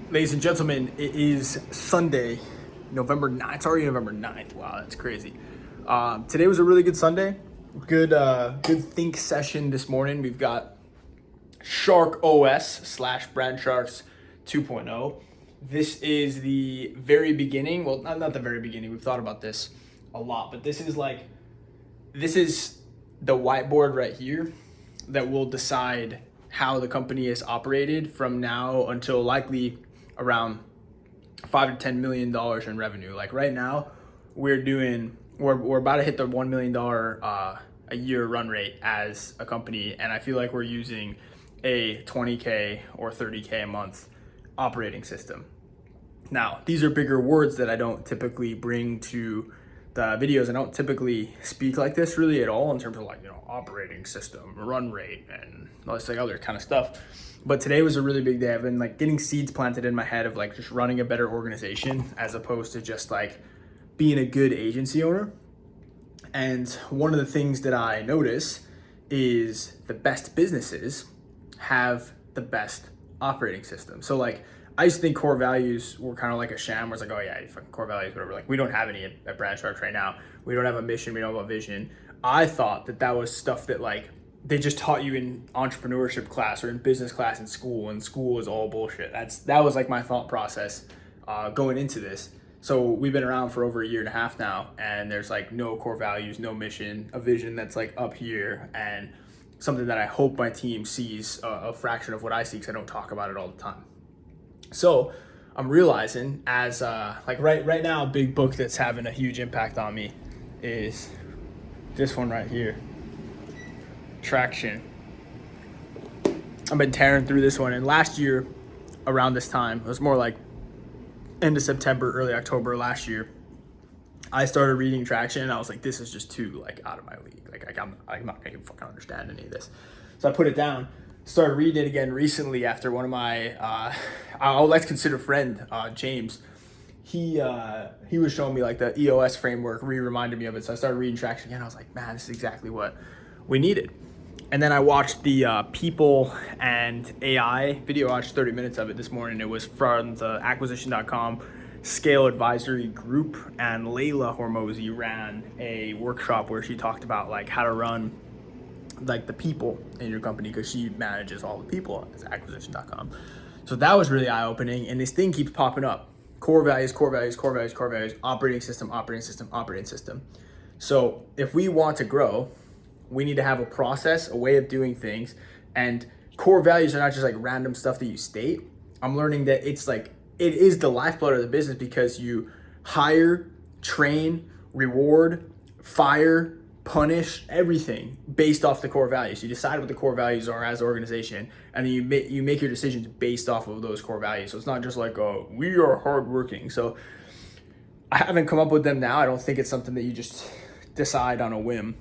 Ladies and gentlemen, it is Sunday, November 9th. It's already November 9th. Wow, that's crazy. Today was a really good Sunday. Good think session this morning. We've got Shark OS / Brand Sharks 2.0. This is the very beginning. Well, not the very beginning. We've thought about this a lot, but this is the whiteboard right here that will decide how the company is operated from now until likely around $5 to $10 million in revenue. Like right now, we're about to hit the $1 million a year run rate as a company, and I feel like we're using a 20K or 30K a month operating system. Now, these are bigger words that I don't typically bring to the videos. I don't typically speak like this really at all in terms of operating system, run rate, and all this other kind of stuff. But today was a really big day. I've been getting seeds planted in my head of just running a better organization as opposed to just being a good agency owner. And one of the things that I notice is the best businesses have the best operating system. So I used to think core values were kind of like a sham, where it's oh yeah, fucking core values, whatever. We don't have any at Brand Sharks right now. We don't have a mission. We don't have a vision. I thought that was stuff that they just taught you in entrepreneurship class or in business class in school, and school is all bullshit. That was my thought process going into this. So we've been around for over a year and a half now, and there's no core values, no mission, a vision that's up here, and something that I hope my team sees a fraction of what I see, because I don't talk about it all the time. So I'm realizing as right now, a big book that's having a huge impact on me is this one right here, Traction. I've been tearing through this one, and last year around this time, it was more like end of September, early October last year, I started reading Traction, and I was this is just too out of my league. I'm not gonna fucking understand any of this. So I put it down, started reading it again recently after one of my I'll let's consider friend, James. He was showing me the EOS framework, reminded me of it. So I started reading Traction again. I was man, this is exactly what we needed. And then I watched the People and AI video. I watched 30 minutes of it this morning. It was from the acquisition.com Scale Advisory Group, and Layla Hormozi ran a workshop where she talked about how to run the people in your company, because she manages all the people at acquisition.com. So that was really eye-opening, and this thing keeps popping up. Core values, core values, core values, core values, operating system, operating system, operating system. So if we want to grow, we need to have a process, a way of doing things, and core values are not just random stuff that you state. I'm learning that it's it is the lifeblood of the business, because you hire, train, reward, fire, punish, everything based off the core values. You decide what the core values are as an organization, and then you make your decisions based off of those core values. So it's not just we are hardworking. So I haven't come up with them now. I don't think it's something that you just decide on a whim.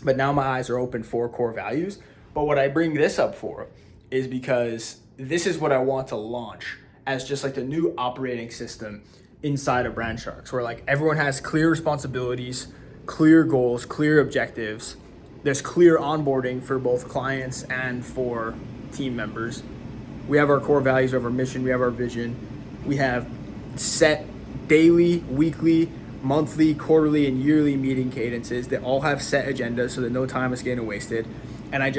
But now my eyes are open for core values. But what I bring this up for is because this is what I want to launch as just the new operating system inside of Brand Sharks, where everyone has clear responsibilities, clear goals, clear objectives. There's clear onboarding for both clients and for team members. We have our core values, we have our mission, we have our vision. We have set daily, weekly, monthly, quarterly, and yearly meeting cadences that all have set agendas so that no time is getting wasted. And I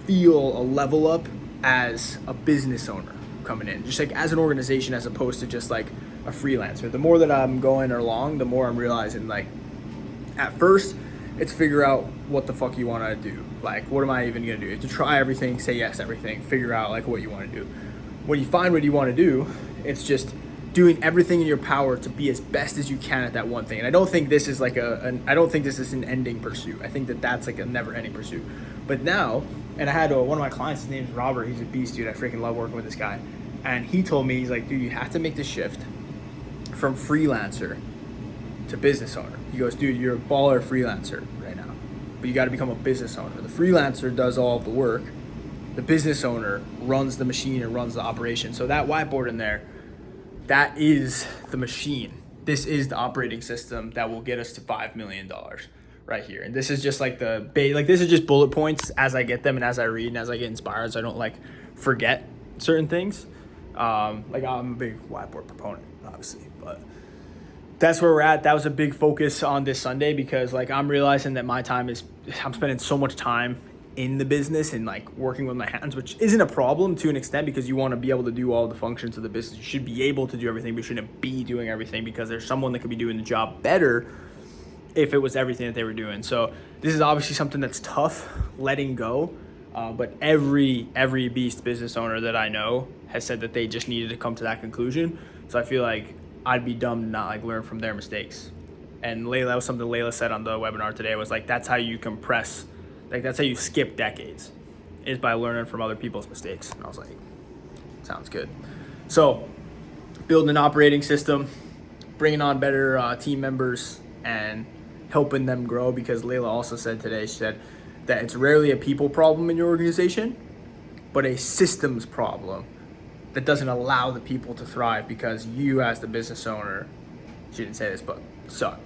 feel a level up as a business owner coming in, just as an organization, as opposed to just a freelancer. The more that I'm going along, the more I'm realizing at first it's figure out what the fuck you want to do. What am I even gonna do? To try everything, say yes to everything, figure out what you want to do. When you find what you want to do, it's just doing everything in your power to be as best as you can at that one thing. And I don't think this is I don't think this is an ending pursuit. I think that's a never-ending pursuit. But now, and I had one of my clients, his name's Robert. He's a beast, dude. I freaking love working with this guy. And he told me, he's dude, you have to make the shift from freelancer to business owner. He goes, dude, you're a baller freelancer right now, but you got to become a business owner. The freelancer does all of the work. The business owner runs the machine and runs the operation. So that whiteboard in there, that is the machine. This is the operating system that will get us to $5 million right here. And this is just this is just bullet points as I get them and as I read and as I get inspired, so I don't forget certain things. Like I'm a big whiteboard proponent, obviously, but that's where we're at. That was a big focus on this Sunday because like I'm realizing that I'm spending so much time in the business and like working with my hands, which isn't a problem to an extent because you want to be able to do all the functions of the business. You should be able to do everything, but you shouldn't be doing everything because there's someone that could be doing the job better if it was everything that they were doing. So this is obviously something that's tough letting go. But every beast business owner that I know has said that they just needed to come to that conclusion. So I feel like I'd be dumb to not like learn from their mistakes. And that was something Layla said on the webinar today, was like, that's how you compress, like that's how you skip decades, is by learning from other people's mistakes. And I was like, sounds good. So building an operating system, bringing on better team members and helping them grow, because Layla also said today, she said that it's rarely a people problem in your organization, but a systems problem that doesn't allow the people to thrive because you as the business owner, she didn't say this, but suck.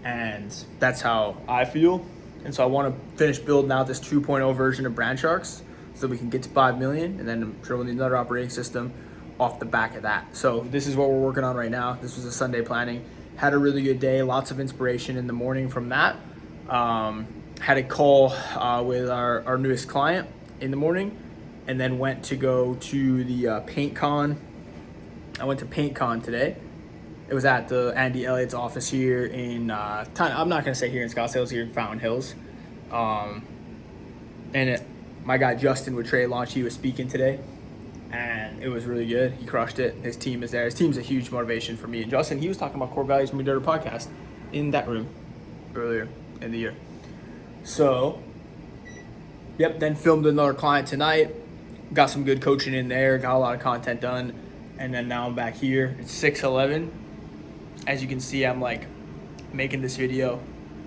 And that's how I feel. And so I want to finish building out this 2.0 version of Brand Sharks so we can get to 5 million, and then I'm sure we'll need another operating system off the back of that. So this is what we're working on right now. This was a Sunday planning. Had a really good day, lots of inspiration in the morning from that. Had a call with our newest client in the morning, and then went to go to the PaintCon. I went to PaintCon today. It was at the Andy Elliott's office here in, I'm not going to say here in Scottsdale, it was here in Fountain Hills. My guy Justin with Trade Launch, he was speaking today, and it was really good. He crushed it. His team is there. His team's a huge motivation for me. And Justin, he was talking about core values when we did our podcast in that room earlier in the year. So, yep, then filmed another client tonight. Got some good coaching in there. Got a lot of content done. And then now I'm back here. It's 6:11. As you can see, I'm like making this video,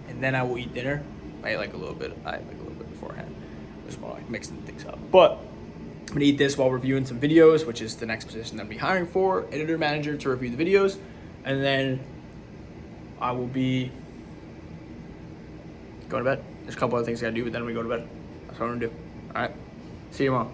and then I will eat dinner. I like a little bit beforehand. Just more like mixing things up. But I'm gonna eat this while reviewing some videos, which is the next position that I'll be hiring for, editor manager to review the videos. And then I will be going to bed. There's a couple other things I gotta do, but then we go to bed. That's what I'm gonna do. All right. See you tomorrow.